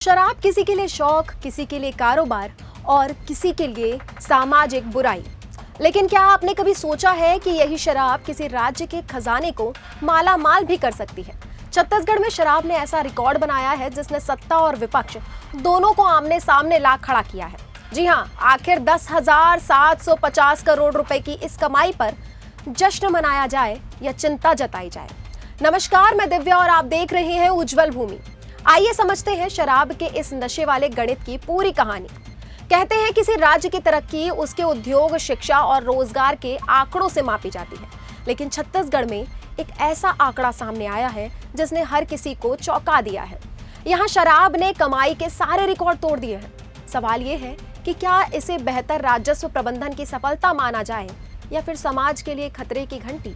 शराब किसी के लिए शौक, किसी के लिए कारोबार और किसी के लिए सामाजिक बुराई। लेकिन क्या आपने कभी सोचा है कि यही शराब किसी राज्य के खजाने को माला माल भी कर सकती है? छत्तीसगढ़ में शराब ने ऐसा रिकॉर्ड बनाया है जिसने सत्ता और विपक्ष दोनों को आमने सामने ला खड़ा किया है। जी हाँ, आखिर 10,750 करोड़ रुपए की इस कमाई पर जश्न मनाया जाए या चिंता जताई जाए। नमस्कार, मैं दिव्या और आप देख रहे हैं उज्जवल भूमि। आइए समझते हैं शराब के इस नशे वाले गणित की पूरी कहानी। कहते हैं किसी राज्य की तरक्की उसके उद्योग, शिक्षा और रोजगार के आंकड़ों से मापी जाती है, लेकिन छत्तीसगढ़ में एक ऐसा आंकड़ा सामने आया है जिसने हर किसी को चौंका दिया है। यहाँ शराब ने कमाई के सारे रिकॉर्ड तोड़ दिए हैं। सवाल ये है कि क्या इसे बेहतर राजस्व प्रबंधन की सफलता माना जाए या फिर समाज के लिए खतरे की घंटी?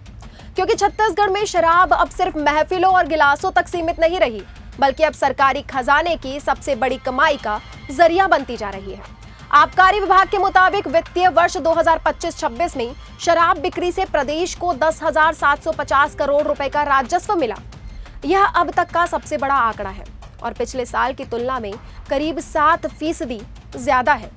क्योंकि छत्तीसगढ़ में शराब अब सिर्फ महफिलों और गिलासों तक सीमित नहीं रही, बल्कि अब सरकारी खजाने की सबसे बड़ी कमाई का जरिया बनती जा रही है। आबकारी विभाग के मुताबिक वित्तीय वर्ष 2025-26 में शराब बिक्री से प्रदेश को 10,750 करोड़ रुपए का राजस्व मिला। यह अब तक का सबसे बड़ा आंकड़ा है और पिछले साल की तुलना में करीब 7% ज्यादा है।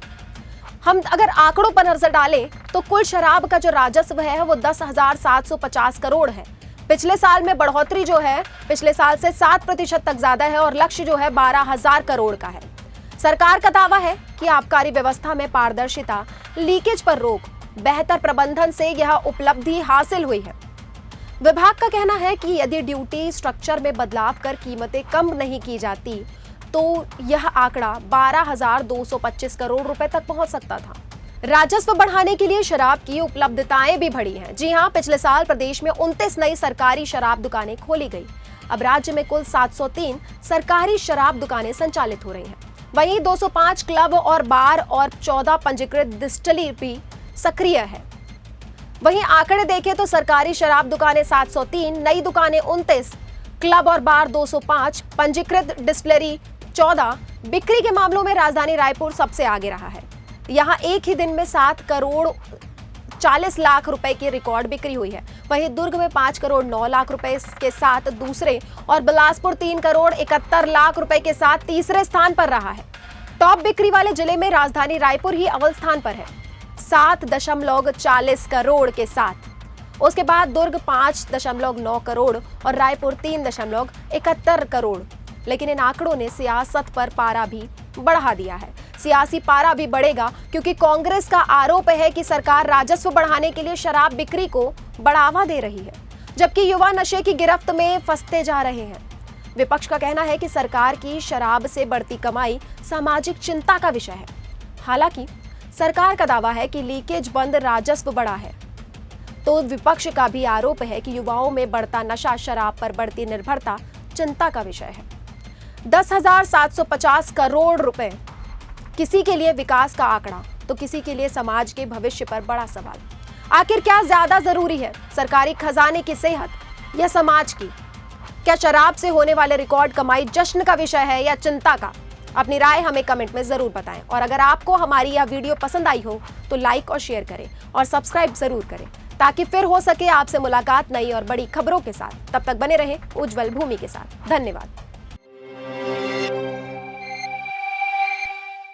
हम अगर आंकड़ों पर नजर डालें तो कुल शराब का जो राजस्व है वो 10,750 करोड़ है। पिछले साल में बढ़ोतरी जो है पिछले साल से 7% तक ज्यादा है और लक्ष्य जो है 12,000 करोड़ का है। सरकार का दावा है कि आबकारी व्यवस्था में पारदर्शिता, लीकेज पर रोक, बेहतर प्रबंधन से यह उपलब्धि हासिल हुई है। विभाग का कहना है कि यदि ड्यूटी स्ट्रक्चर में बदलाव कर कीमतें कम नहीं की जाती तो यह आंकड़ा 12,225 करोड़ रुपए तक पहुंच सकता था। राजस्व बढ़ाने के लिए शराब की उपलब्धताएं भी बढ़ी हैं। जी हां, पिछले साल प्रदेश में 29 नई सरकारी शराब दुकानें खोली गई। अब राज्य में कुल 703 सरकारी शराब दुकानें संचालित हो रही हैं। वहीं 205 क्लब और बार और 14 पंजीकृत डिस्टिलरी भी सक्रिय है। वहीं आंकड़े देखें तो सरकारी शराब दुकानें 703, नई दुकानें 29, क्लब और बार 205, पंजीकृत डिस्टिलरी 14। बिक्री के मामलों में राजधानी रायपुर सबसे आगे रहा है। यहाँ एक ही दिन में 7 करोड़ 40 लाख रुपए की रिकॉर्ड बिक्री हुई है। वहीं दुर्ग में 5 करोड़ 9 लाख रुपए के साथ दूसरे और बिलासपुर 3 करोड़ 71 लाख रुपए के साथ तीसरे स्थान पर रहा है। टॉप बिक्री वाले जिले में राजधानी रायपुर ही अव्वल स्थान पर है 7.40 करोड़ के साथ। उसके बाद दुर्ग 5.9 करोड़ और रायपुर 3.71 करोड़। लेकिन इन आंकड़ों ने सियासत पर पारा भी बढ़ा दिया है। सियासी पारा भी बढ़ेगा क्योंकि कांग्रेस का आरोप है कि सरकार राजस्व बढ़ाने के लिए शराब बिक्री को बढ़ावा दे रही है, जबकि युवा नशे की गिरफ्त में फंसते जा रहे हैं। विपक्ष का कहना है कि सरकार की शराब से बढ़ती कमाई सामाजिक चिंता का विषय है। हालांकि सरकार का दावा है कि लीकेज बंद राजस्व बढ़ा है, तो विपक्ष का भी आरोप है कि युवाओं में बढ़ता नशा, शराब पर बढ़ती निर्भरता चिंता का विषय है। 10,750 करोड़ रुपए किसी के लिए विकास का आंकड़ा तो किसी के लिए समाज के भविष्य पर बड़ा सवाल। आखिर क्या ज्यादा जरूरी है, सरकारी खजाने की सेहत या समाज की? क्या शराब से होने वाले रिकॉर्ड कमाई जश्न का विषय है या चिंता का? अपनी राय हमें कमेंट में जरूर बताएं और अगर आपको हमारी यह वीडियो पसंद आई हो तो लाइक और शेयर करें और सब्सक्राइब जरूर करें ताकि फिर हो सके आपसे मुलाकात नई और बड़ी खबरों के साथ। तब तक बने रहें उज्जवल भूमि के साथ। धन्यवाद।